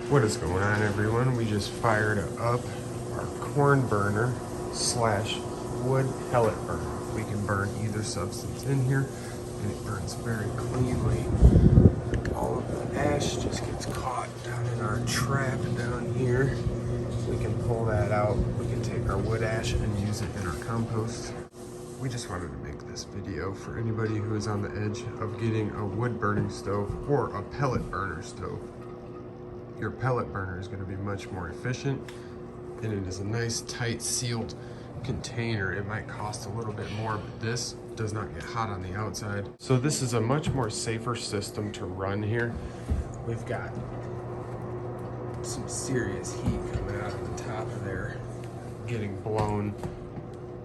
What is going on, everyone? We just fired up our corn burner slash wood pellet burner. We can burn either substance in here and it burns very cleanly. All of the ash just gets caught down in our trap down here. We can pull that out. We can take our wood ash and use it in our compost. We just wanted to make this video for anybody who is on the edge of getting a wood burning stove or a pellet burner stove. Your pellet burner is going to be much more efficient, and it is a nice tight sealed container. It might cost a little bit more, but this does not get hot on the outside. So this is a much more safer system to run here. We've got some serious heat coming out of the top of there, getting blown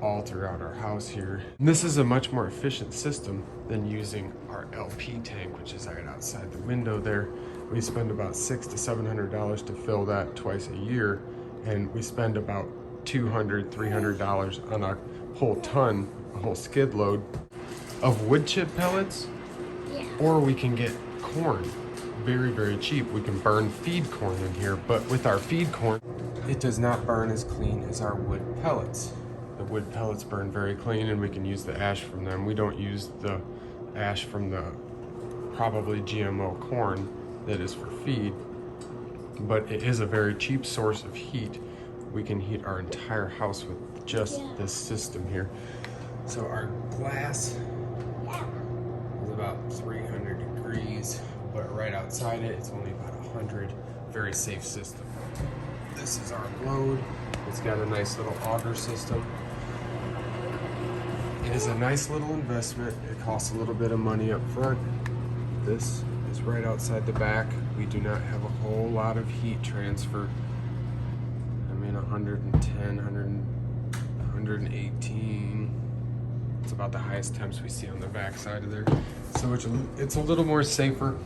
all throughout our house here. And this is a much more efficient system than using our LP tank, which is right outside the window there. We spend about $600 to $700 to fill that twice a year, and we spend about $200, $300 on a whole ton, a whole skid load of wood chip pellets. Yeah. Or we can get corn very, very cheap. We can burn feed corn in here, but with our feed corn, it does not burn as clean as our wood pellets. The wood pellets burn very clean, and we can use the ash from them. We don't use the ash from the probably GMO corn that is for feed, but it is a very cheap source of heat. We can heat our entire house with just this system here. So our glass is about 300 degrees, but right outside it, it's only about 100. Very safe system. This is our load. It's got a nice little auger system. It is a nice little investment. It costs a little bit of money up front. This is right outside the back. We do not have a whole lot of heat transfer. I mean, 110, 118. It's about the highest temps we see on the back side of there. So it's a little more safer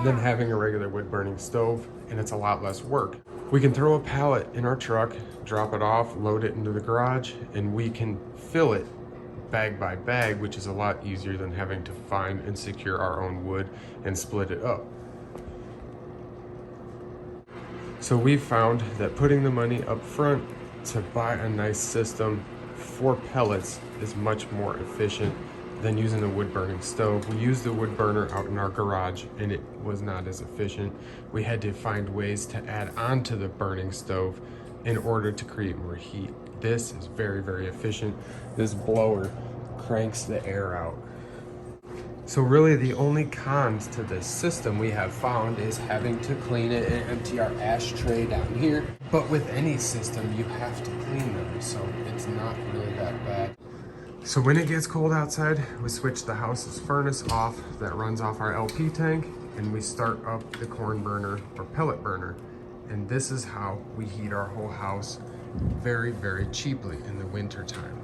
than having a regular wood burning stove, and it's a lot less work. We can throw a pallet in our truck, drop it off, load it into the garage, and we can fill it bag by bag, which is a lot easier than having to find and secure our own wood and split it up. So we've found that putting the money up front to buy a nice system for pellets is much more efficient than using a wood burning stove. We used the wood burner out in our garage and it was not as efficient. We had to find ways to add on to the burning stove in order to create more heat. This is very, very efficient. This blower cranks the air out. So really the only cons to this system we have found is having to clean it and empty our ashtray down here. But with any system, you have to clean them, so it's not really that bad. So when it gets cold outside, we switch the house's furnace off that runs off our LP tank, and we start up the corn burner or pellet burner. And this is how we heat our whole house very, very cheaply in the winter time.